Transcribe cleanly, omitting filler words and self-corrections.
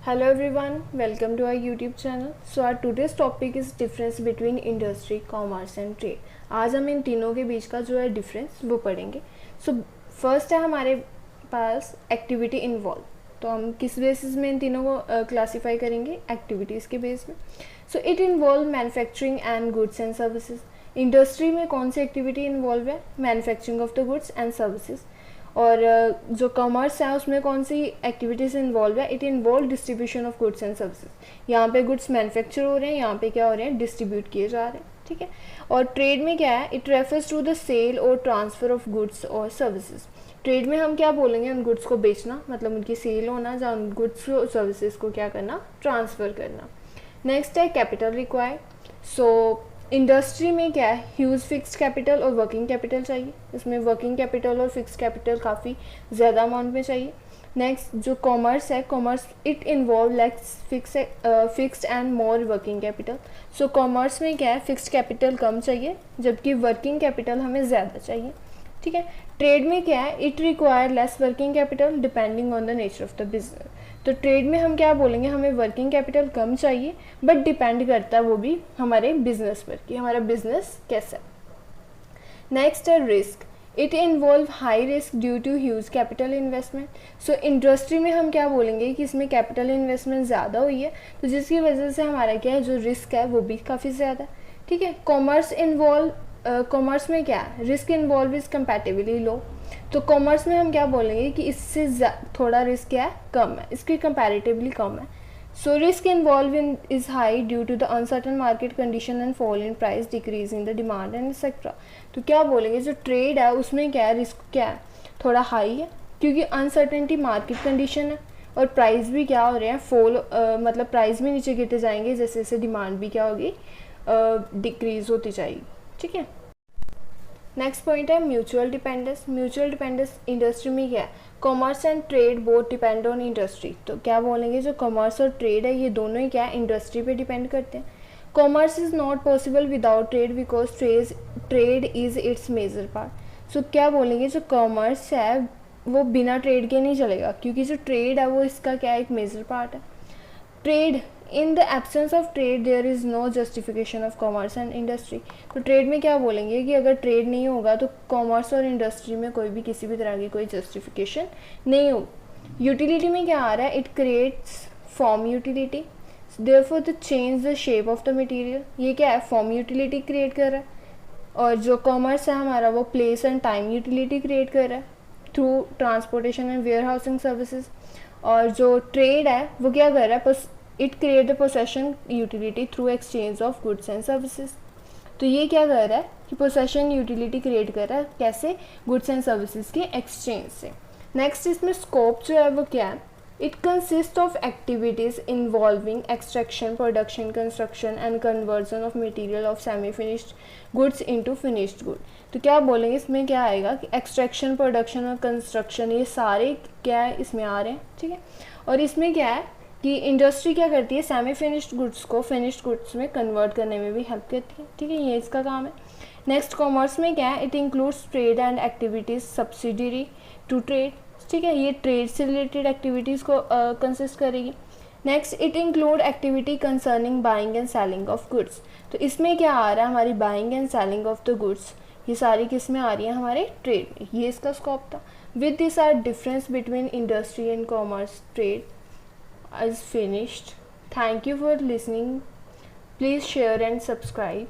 Hello everyone, welcome to our YouTube channel. So our today's topic is difference between industry, commerce and trade. आज हम इन तीनों के बीच का जो है डिफरेंस वो पढ़ेंगे. So फर्स्ट है हमारे पास एक्टिविटी इन्वॉल्व. तो हम किस बेसिस में इन तीनों को क्लासीफाई करेंगे? एक्टिविटीज़ के बेस में. So it involve manufacturing and goods and services. Industry में कौन सी एक्टिविटी इन्वॉल्व है? Manufacturing of the goods and services. और जो कॉमर्स है उसमें कौन सी एक्टिविटीज़ इन्वॉल्व है? It involve distribution of goods and services. यहाँ पे गुड्स मैन्युफैक्चर हो रहे हैं, यहाँ पे क्या हो रहे हैं? डिस्ट्रीब्यूट किए जा रहे हैं. ठीक है. और ट्रेड में क्या है? It refers to the sale और ट्रांसफ़र ऑफ गुड्स और सर्विसेज. ट्रेड में हम क्या बोलेंगे? उन गुड्स को बेचना, मतलब उनकी सेल होना, जहाँ उन गुड्स और सर्विसेज को क्या करना? ट्रांसफ़र करना. नेक्स्ट है कैपिटल रिक्वायर्ड. सो इंडस्ट्री में क्या है? ह्यूज फिक्स्ड कैपिटल और वर्किंग कैपिटल चाहिए. इसमें वर्किंग कैपिटल और फिक्स्ड कैपिटल काफ़ी ज़्यादा अमाउंट में चाहिए. नेक्स्ट जो कॉमर्स है, commerce it involve less fixed and more working capital. So commerce में क्या है? फिक्स्ड कैपिटल कम चाहिए, जबकि वर्किंग कैपिटल हमें ज़्यादा चाहिए. ठीक है. ट्रेड में क्या है? It require less working capital depending on the nature of the business. तो ट्रेड में हम क्या बोलेंगे? हमें वर्किंग कैपिटल कम चाहिए, बट डिपेंड करता है वो भी हमारे बिजनेस पर कि हमारा बिजनेस कैसा है. नेक्स्ट है risk. It involve high risk due to huge capital investment. So industry में हम क्या बोलेंगे कि इसमें कैपिटल इन्वेस्टमेंट ज़्यादा हुई है, तो जिसकी वजह से हमारा क्या है? जो रिस्क है वो भी काफ़ी ज़्यादा है. ठीक है. कॉमर्स में क्या है? रिस्क इन्वॉल्व इज कंपैरेटिवली लो. तो कॉमर्स में हम क्या बोलेंगे कि इससे थोड़ा रिस्क क्या है? कम है, इसकी कंपैरेटिवली कम है. So risk involve in is high due to the uncertain market condition and fall in price, decrease in the demand and etcetera. तो क्या बोलेंगे? जो ट्रेड है उसमें क्या है? रिस्क क्या है? थोड़ा हाई है, क्योंकि अनसर्टेनिटी मार्केट कंडीशन है और प्राइस भी क्या हो रहे हैं? फॉल, मतलब प्राइस भी नीचे गिरते जाएंगे जैसे जैसे डिमांड भी क्या होगी? डिक्रीज होती जाएगी. ठीक है. नेक्स्ट पॉइंट है mutual dependence. Mutual dependence industry में क्या है? Commerce and trade both depend on industry. तो क्या बोलेंगे? जो कॉमर्स और ट्रेड है ये दोनों ही क्या है? इंडस्ट्री पे डिपेंड करते हैं. Commerce is not possible without trade because trade is its major part. So क्या बोलेंगे? जो कॉमर्स है वो बिना ट्रेड के नहीं चलेगा, क्योंकि जो ट्रेड है वो इसका क्या है? एक मेजर पार्ट है. Trade in the absence of trade there is no justification of commerce and industry. तो ट्रेड में क्या बोलेंगे कि अगर ट्रेड नहीं होगा तो कॉमर्स और इंडस्ट्री में कोई भी किसी भी तरह की कोई जस्टिफिकेशन नहीं होगी. यूटिलिटी में क्या आ रहा है? It creates form utility. Therefore the change the shape of the material. ये क्या है? फॉर्म यूटिलिटी क्रिएट कर रहा है. और जो कॉमर्स है हमारा वो place and time utility create कर रहा है through transportation and warehousing services. और जो ट्रेड है वो क्या कर रहा है? It create the possession utility through exchange of goods and services. तो ये क्या कर रहा है कि पोसेशन यूटिलिटी क्रिएट कर रहा है. कैसे? गुड्स एंड सर्विसेज के एक्सचेंज से. नेक्स्ट इसमें स्कोप जो है वो क्या है? It consist of activities involving extraction, production, construction and conversion of material of semi finished goods into finished good. तो क्या बोलेंगे? इसमें क्या आएगा कि एक्सट्रैक्शन, प्रोडक्शन और कंस्ट्रक्शन ये सारे क्या है? इसमें आ रहे हैं. ठीक है. और इसमें क्या है कि इंडस्ट्री क्या करती है? सेमी फिनिश्ड गुड्स को फिनिश्ड गुड्स में कन्वर्ट करने में भी हेल्प करती है. ठीक है. ये इसका काम है. नेक्स्ट कॉमर्स में क्या है? It includes trade and activities subsidiary to trade. ठीक है. ये ट्रेड से रिलेटेड एक्टिविटीज़ को कंसिस्ट करेगी. Next it include activity concerning buying and selling of goods. तो इसमें क्या आ रहा है? हमारी buying and selling of the goods ये सारी किस में आ रही है? हमारे ट्रेड में. ये इसका स्कोप था. With this are difference between industry and commerce trade is finished. Thank you for listening. Please share and subscribe.